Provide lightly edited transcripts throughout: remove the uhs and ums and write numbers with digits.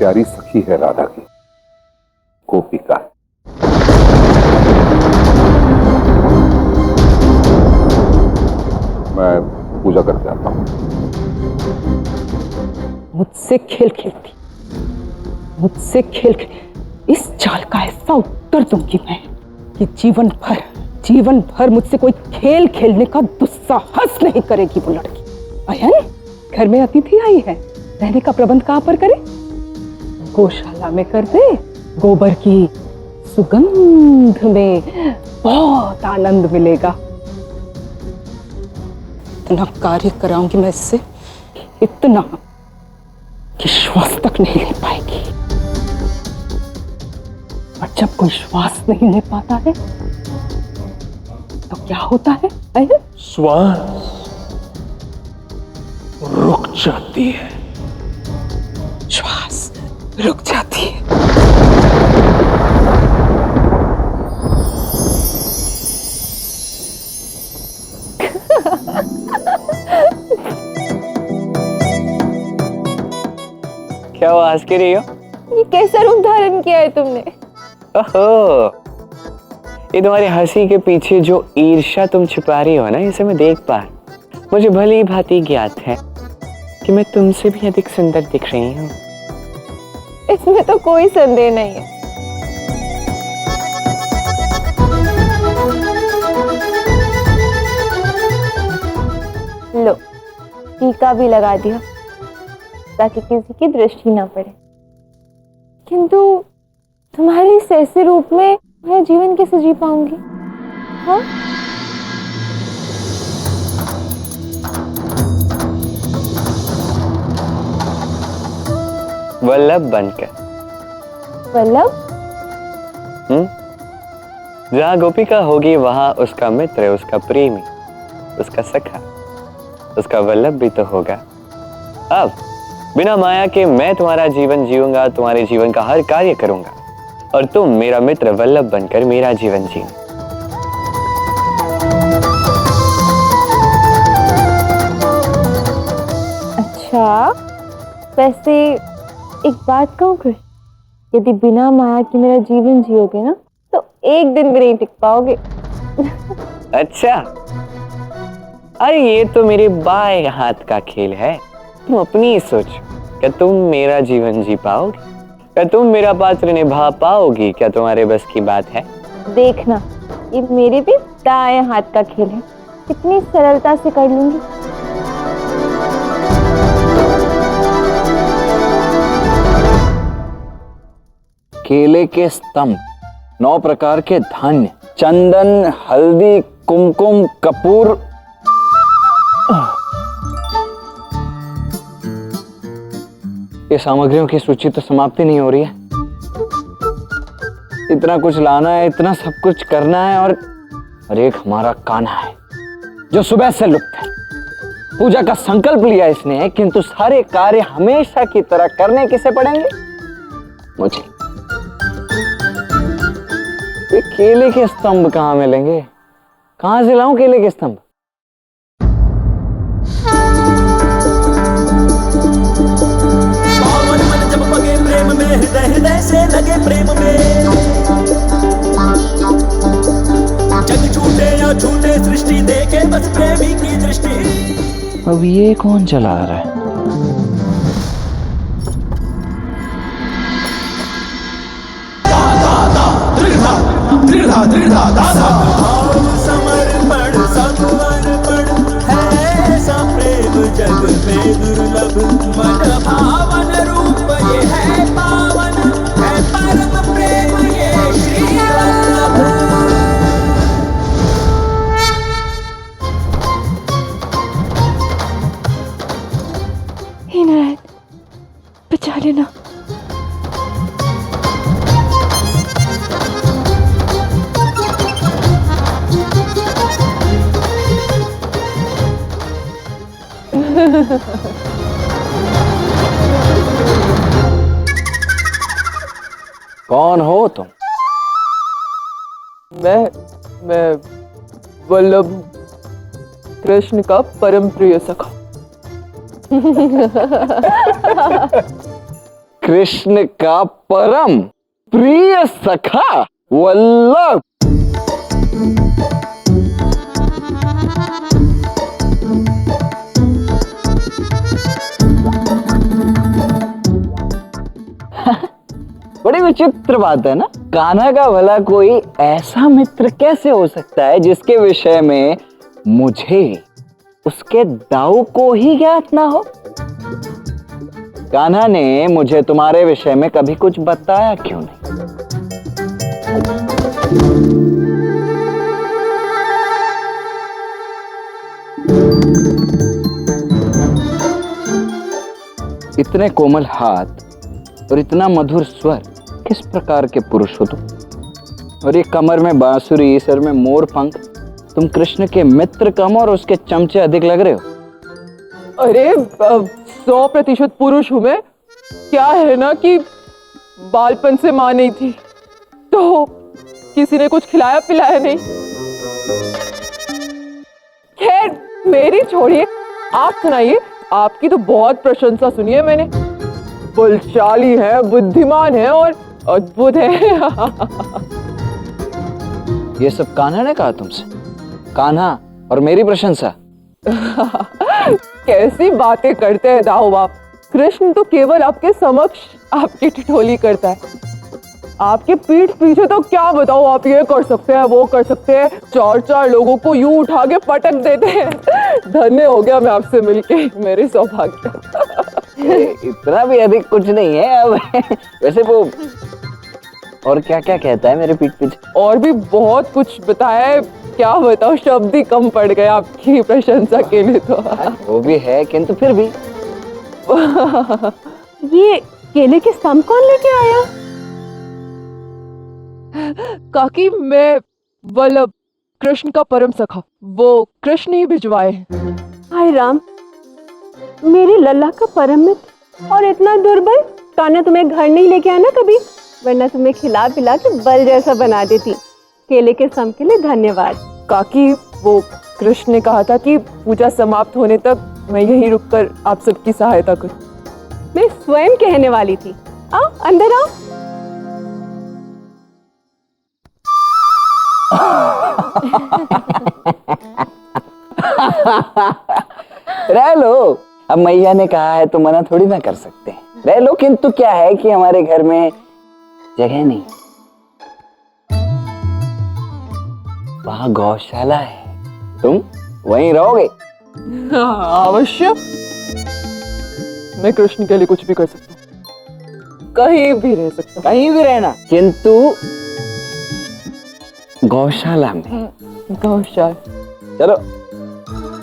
प्यारी सखी है राधा की, गोपिका। मैं पूजा करके आता हूं। मुझसे खेल खेलती, मुझसे खेल खेल इस चाल का ऐसा उत्तर दूंगी मैं कि जीवन भर मुझसे कोई खेल खेलने का दुस्साहस नहीं करेगी वो लड़की। अयन, घर में अतिथि आई है, रहने का प्रबंध कहां पर करे? गौशाला में कर दे। गोबर की सुगंध में बहुत आनंद मिलेगा। इतना कार्य कराऊंगी मैं इससे, इतना कि श्वास तक नहीं ले पाएगी। और जब कोई श्वास नहीं ले पाता है तो क्या होता है? श्वास रुक जाती है। श्वास रुक जाती है। क्या वो हंस के रही हो? ये कैसा रूप धारण किया है तुमने? ओहो, ये तुम्हारी हंसी के पीछे जो ईर्ष्या तुम छिपा रही हो ना, इसे मैं देख पा। मुझे भली भांति ज्ञात है कि मैं तुमसे भी अधिक सुंदर दिख रही हूँ। इसमें तो कोई संदेह नहीं है। लो, टीका भी लगा दिया ताकि किसी की दृष्टि ना पड़े। किंतु तुम्हारे इस ऐसे रूप में मैं जीवन कैसे जी पाऊंगी? हाँ? वल्लभ बनकर। वल्लभ? जहाँ गोपिका होगी वहां उसका मित्र, उसका प्रेमी, उसका सखा, उसका वल्लभ भी तो होगा। अब बिना माया के मैं तुम्हारा जीवन जीऊंगा, तुम्हारे जीवन का हर कार्य करूंगा और तुम मेरा मित्र वल्लभ बनकर मेरा जीवन जीना। अच्छा, वैसे एक बात कहूँ कृष्ण, यदि बिना माया के मेरा जीवन जियोगे ना तो एक दिन भी नहीं टिक पाओगे। अच्छा, अरे ये तो मेरे बाएं हाथ का खेल है। तुम अपनी सोच, क्या तुम मेरा जीवन जी पाओगी? क्या तुम मेरा पात्र निभा पाओगी? क्या तुम्हारे बस की बात है? देखना, ये मेरे भी दाएं हाथ का खेल है, कितनी सरलता से कर लूंगी। केले के स्तंभ, 9 प्रकार के धान्य, चंदन, हल्दी, कुमकुम, कपूर। ये सामग्रियों की सूची तो समाप्ति नहीं हो रही है। इतना कुछ लाना है, इतना सब कुछ करना है, और एक हमारा कान्हा है जो सुबह से लुप्त है। पूजा का संकल्प लिया इसने, किंतु सारे कार्य हमेशा की तरह करने किसे पड़ेंगे? मुझे। ये केले के स्तंभ कहाँ मिलेंगे? कहाँ से लाऊं केले के स्तंभ? प्रेम में हृदय हृदय से लगे प्रेम में, जग छूटे या छूटे सृष्टि देखे बस प्रेमी की दृष्टि। अब ये कौन चला रहा है? समर्पण समर्पण है सा प्रेम जग में दुर्लभ, मन भावन रूप ये है पावन, है परम प्रेम ये श्री वल्लभ। हे नारायण, बचा लेना। कौन हो तुम? मैं वल्लभ, कृष्ण का परम प्रिय सखा। कृष्ण का परम प्रिय सखा वल्लभ। बड़ी विचित्र बात है ना, कान्हा का भला कोई ऐसा मित्र कैसे हो सकता है जिसके विषय में मुझे उसके दाऊ को ही ज्ञात ना हो। कान्हा ने मुझे तुम्हारे विषय में कभी कुछ बताया क्यों नहीं? इतने कोमल हाथ और इतना मधुर स्वर, किस प्रकार के पुरुष हो तुम? और ये कमर में बांसुरी, सर में मोर पंख, तुम कृष्ण के मित्र कम और उसके चमचे अधिक लग रहे हो। अरे 100% पुरुष हूं मैं। क्या है ना कि बालपन से मां नहीं थी तो किसी ने कुछ खिलाया पिलाया नहीं। खैर मेरी छोड़िए, आप सुनाइए। आपकी तो बहुत प्रशंसा सुनी है मैंने। बलशाली है, बुद्धिमान है और अद्भुत है। ये सब कान्हा ने कहा तुमसे? कान्हा और मेरी प्रशंसा? कैसी बातें करते हैं दाऊ आप। कृष्ण तो केवल आपके समक्ष आपकी ठिठोली करता है। आपके पीठ पीछे तो क्या बताओ, आप ये कर सकते हैं, वो कर सकते हैं, 4 लोगों को यूं उठा के पटक देते हैं। धन्य हो गया मैं आपसे मिलके, मेरे सौभाग्य। इतना भी अधिक कुछ नहीं है अब। वैसे वो और क्या क्या कहता है मेरे पीठ पीछे? और भी बहुत कुछ बताया है, क्या बताओ, शब्द ही कम पड़ गए आपकी प्रशंसा के लिए। तो वो भी है, किंतु फिर भी। ये केले के सम कौन लेके आया? काकी मैं वल्लभ, कृष्ण का परम सखा, वो कृष्ण ही भिजवाए हैं। हाय राम, मेरे लल्ला का परम मित्र और इतना दुर्बल। कान्हा तुम्हें घर नहीं लेके आना कभी, वरना तुम्हें खिला पिला के बल जैसा बना देती। केले के सम के लिए धन्यवाद। काकी वो कृष्ण ने कहा था कि पूजा समाप्त होने तक मैं यहीं रुककर आप सबकी सहायता करूं। मैं स्वयं कहने वाली थी। आओ अंदर आओ। रह लो, अब मैया ने कहा है तो मना थोड़ी ना कर सकते। रह लो, किंतु क्या है कि हमारे घर में जगह नहीं, वहां गौशाला है, तुम वहीं रहोगे। अवश्य, मैं कृष्ण के लिए कुछ भी कर सकता हूँ, कहीं भी रह सकता हूँ। कहीं भी रहना, किंतु गौशाला में। गौशाला। चलो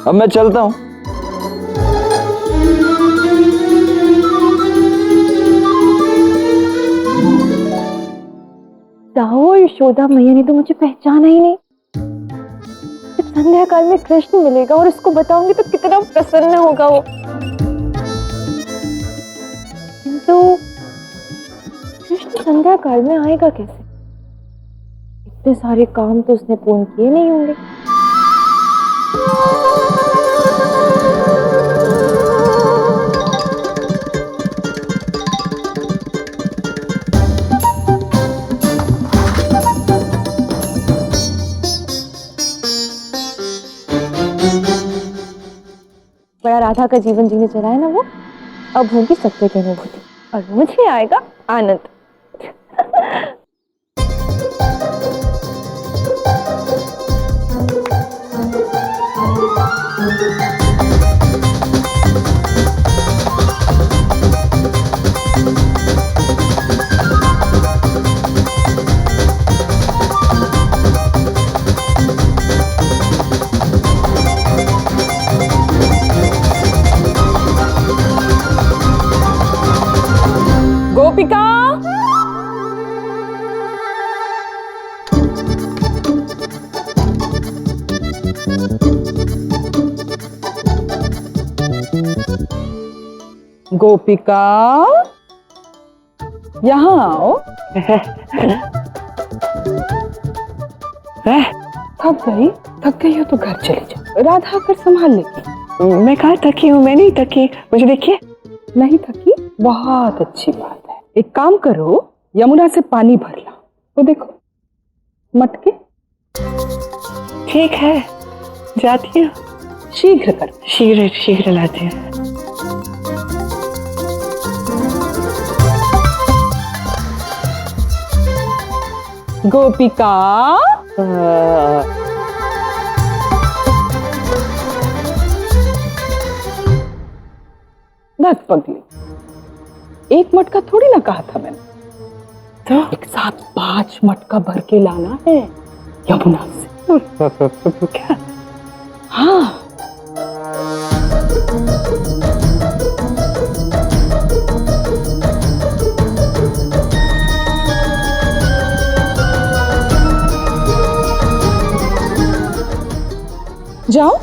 अब मैं चलता हूँ। दाऊ और यशोदा मैया ने तो मुझे पहचाना ही नहीं। जब संध्या काल में कृष्ण मिलेगा और उसको बताऊंगी तो कितना प्रसन्न होगा वो। किंतु कृष्ण संध्या काल में आएगा कैसे? इतने सारे काम तो उसने पूर्ण किए नहीं होंगे। बड़ा राधा का जीवन जीने चला है ना वो, अब होगी सत्य की अनुभूति और मुझे आएगा आनंद। गोपिका, गोपिका यहाँ आओ। थक गई हो तो घर चली जाओ, राधा आकर संभाल लेगी। मैं कहाँ थकी हूँ? मैं नहीं थकी, मुझे देखिए। नहीं थकी? बहुत अच्छी बात है। एक काम करो, यमुना से पानी भर ला। तो देखो मटके। ठीक है, जाती हूँ। शीघ्र कर। शीघ्र शीघ्र लाती हूँ। गोपिका, बस पगली, एक मटका थोड़ी ना कहा था मैंने, तो एक साथ 5 मटका भर के लाना है यमुना से। क्या? हाँ। जाओ।